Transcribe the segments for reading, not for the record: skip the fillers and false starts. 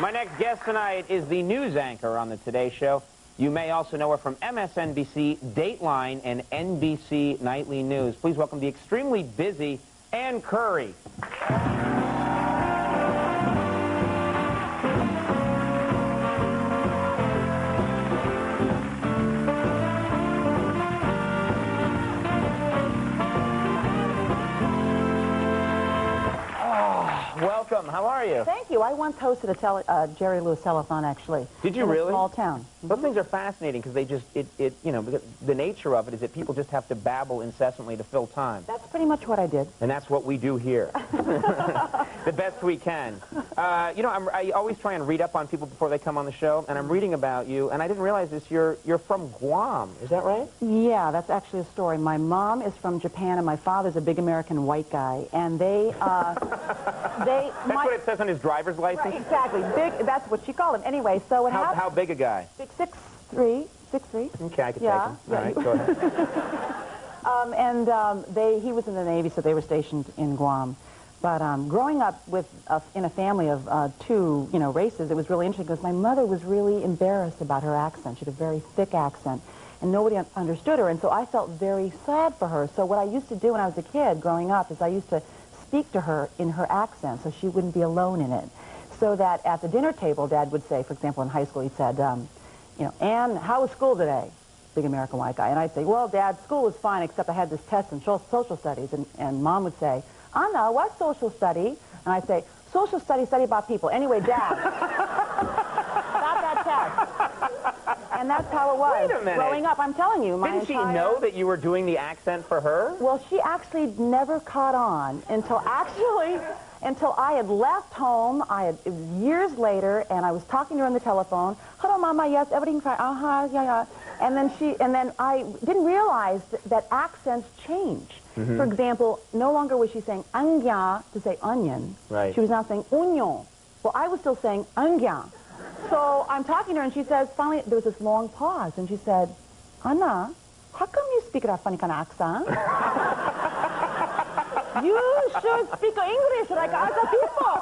My next guest tonight is the news anchor on the Today Show. You may also know her from MSNBC, Dateline, and NBC Nightly News. Please welcome the extremely busy Ann Curry. Welcome. How are you? Thank you. I once hosted a Jerry Lewis telethon, actually. Did you in really? A small town. Those things are fascinating because they just, you know, the nature of it is that people just have to babble incessantly to fill time. That's pretty much what I did. And that's what we do here. The best we can. You know, I always try and read up on people before they come on the show, and I'm reading about you, and I didn't realize this. You're from Guam. Is that right? Yeah, that's actually a story. My mom is from Japan, and my father's a big American white guy, and they... That's what it says on his driver's license? Right, exactly. Big, that's what she called him. Anyway, so what happened... How big a guy? 6'3". Okay, I could take him. Yeah. All right, go ahead. He was in the Navy, so they were stationed in Guam. But growing up in a family of two, races, it was really interesting because my mother was really embarrassed about her accent. She had a very thick accent, and nobody understood her, and so I felt very sad for her. So what I used to do when I was a kid growing up is I used to speak to her in her accent so she wouldn't be alone in it. So that at the dinner table, Dad would say, for example, in high school, he said, Ann, how was school today? Big American white guy. And I'd say, well, Dad, school was fine, except I had this test in social studies. And Mom would say, Anna, what's social study? And I'd say, social study, study about people. Anyway, Dad, got that test. And that's how it was. Wait a minute. Growing up, I'm telling you. Didn't she know that you were doing the accent for her? Well, she actually never caught on until I had left home. It was years later, and I was talking to her on the telephone. Hello, Mama, yes, everything's fine. Yeah, yeah. And then I didn't realize that accents change. For example, no longer was she saying angya to say onion. Right. She was now saying onion. Well, I was still saying angya. So I'm talking to her, and she says, finally, there was this long pause, and she said, Anna, how come you speak that funny kind of accent? You should speak English like other people.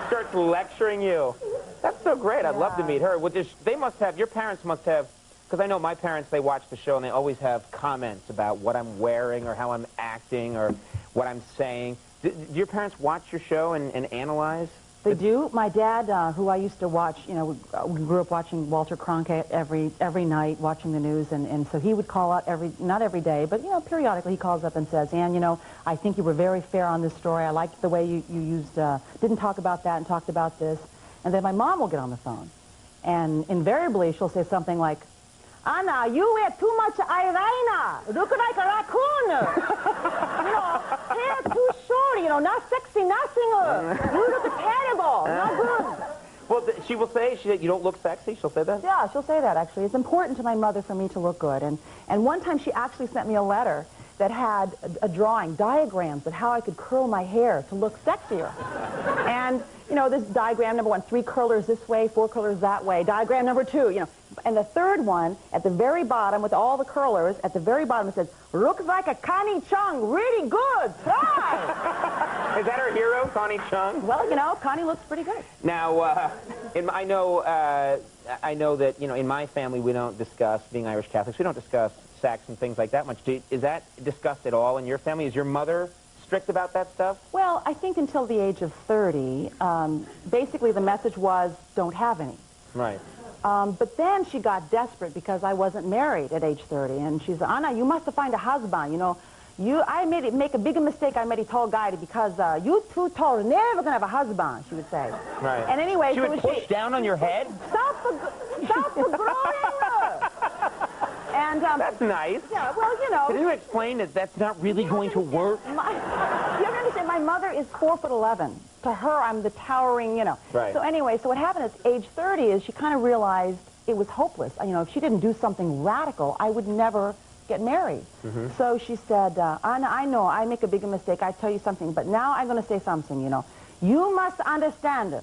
Starts lecturing you. That's so great. I'd love to meet her. They must have, your parents must have, because I know my parents, they watch the show and they always have comments about what I'm wearing or how I'm acting or what I'm saying. Do your parents watch your show and analyze? They do. My dad, who I used to watch, we grew up watching Walter Cronkite every night, watching the news, and so he would call out not every day, but, periodically he calls up and says, Ann, I think you were very fair on this story. I liked the way you used, didn't talk about that and talked about this. And then my mom will get on the phone, and invariably she'll say something like, Anna, you wear too much eyeliner. Look like a raccoon. Hair too short, not sexy, nothing. You look terrible. Not good. Well, she will say, you don't look sexy? She'll say that? Yeah, she'll say that, actually. It's important to my mother for me to look good. And one time she actually sent me a letter that had a drawing, diagrams of how I could curl my hair to look sexier. And, this diagram number 1, 3 curlers this way, 4 curlers that way. Diagram number 2, And the third one, at the very bottom, with all the curlers, at the very bottom it says, looks like a Connie Chung, really good, try! Is that her hero, Connie Chung? Well, Connie looks pretty good. Now, I know that, in my family we don't discuss, being Irish Catholics, we don't discuss sex and things like that much. Is that discussed at all in your family? Is your mother strict about that stuff? Well, I think until the age of 30, basically the message was, don't have any. Right. But then she got desperate because I wasn't married at age 30, and she said, Anna, you must find a husband, I make a bigger mistake. I met a tall guy because you too tall, never gonna have a husband, she would say. Right. And anyway, she would push down on your head? Stop for growing. And that's nice. Yeah, well, Can you explain that that's not really going to work? You don't understand. My mother is 4'11". To her, I'm the towering, Right. So anyway, so what happened at age 30 is she kind of realized it was hopeless. If she didn't do something radical, I would never get married. So she said, Anna, I know I make a bigger mistake. I tell you something, but now I'm going to say something, You must understand,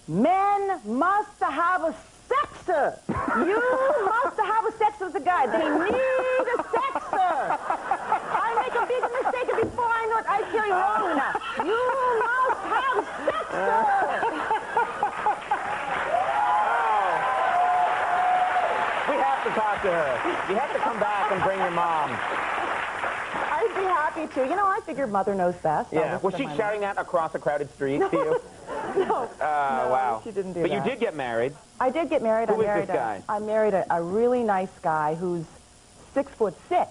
men must have a sex. You must have a sex with a guy. They need a sex. I make a big mistake, and before I know it, I tell you wrong now. You must have sex. We have to talk to her. You have to come back and bring your mom. I'd be happy to. You know, I figured mother knows best. Yeah. Was she shouting that across a crowded street to you? No. Wow. She didn't do but that. But you did get married. I did get married. Who was this guy? I married a really nice guy who's 6'6".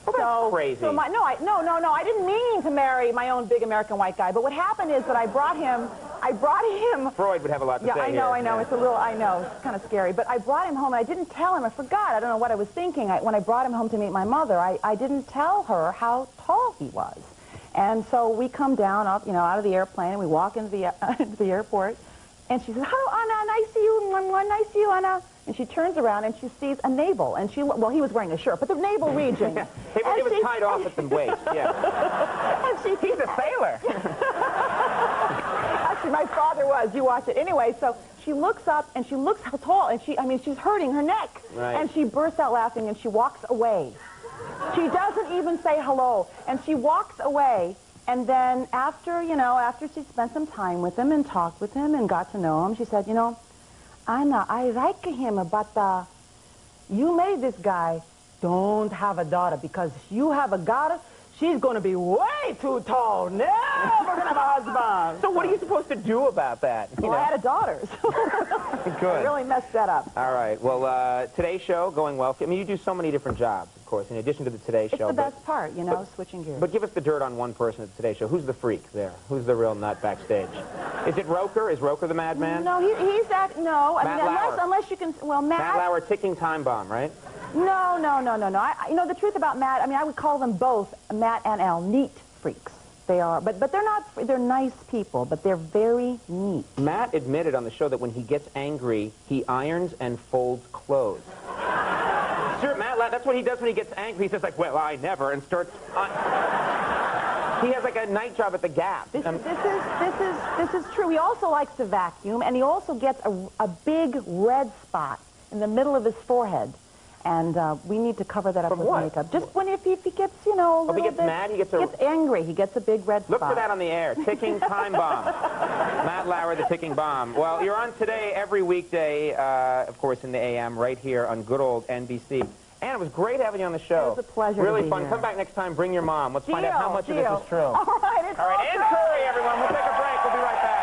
Well, that's crazy. So no, I didn't mean to marry my own big American white guy. But what happened is that I brought him. Freud would have a lot to say I know. here. It's a little, I know. It's kind of scary. But I brought him home, and I didn't tell him. I forgot. I don't know what I was thinking. When I brought him home to meet my mother, I didn't tell her how tall he was. And so we come down, out of the airplane, and we walk into the airport. And she says, "Hello, Anna. Nice to see you. Nice to see you, Anna." And she turns around and she sees a navel. And well, he was wearing a shirt, but the navel region. Yeah. It was tied off at the waist. Yeah. And he's a sailor. Actually, my father was. You watch it. Anyway, so she looks up and she looks how tall. And she's hurting her neck. Right. And she bursts out laughing and she walks away. She doesn't even say hello. And she walks away. And then after she spent some time with him and talked with him and got to know him, she said, Anna, I like him, but you made this guy don't have a daughter because you have a daughter, she's going to be way too tall. Never going to have a husband. So what are you supposed to do about that? Well, I had a daughter, so Good. I really messed that up. All right. Well, today's show going well. I mean, you do so many different jobs, of course, in addition to the Today Show. It's the best part, switching gears. But give us the dirt on one person at the Today Show. Who's the freak there? Who's the real nut backstage? Is it Roker? Is Roker the madman? No, he's that. No, Matt Lauer. unless you can. Well, Matt Lauer, ticking time bomb, right? No. The truth about Matt, I would call them both, Matt and Al, neat freaks. They are, but they're not, they're nice people, but they're very neat. Matt admitted on the show that when he gets angry, he irons and folds clothes. Sure, Matt, that's what he does when he gets angry. He says, like, well, I never, and starts... He has like a night job at the Gap. This is true. He also likes to vacuum, and he also gets a big red spot in the middle of his forehead. And we need to cover that up From with what? makeup. Just when if he gets, a little if he gets bit, mad, he gets angry. He gets a big red spot. Look for that on the air. Ticking time bomb. Matt Lauer, the ticking bomb. Well, you're on Today every weekday, of course, in the AM, right here on good old NBC. And it was great having you on the show. It was a pleasure. Really to be fun. here. Come back next time. Bring your mom. Let's find out how much of this is true. All right, it's all right. true. And Curry, everyone. We'll take a break. We'll be right back.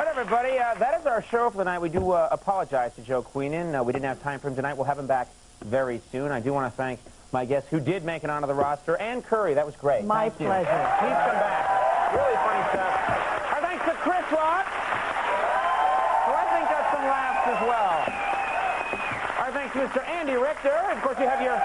Everybody, that is our show for the night. We do apologize to Joe Queenan. We didn't have time for him tonight. We'll have him back very soon. I do want to thank my guests who did make it onto the roster. Ann Curry, that was great. My Thank you. pleasure. Please come back. Really funny stuff. Our thanks to Chris Rock, who I think got some laughs as well. Our thanks to Mr. Andy Richter. Of course, you have your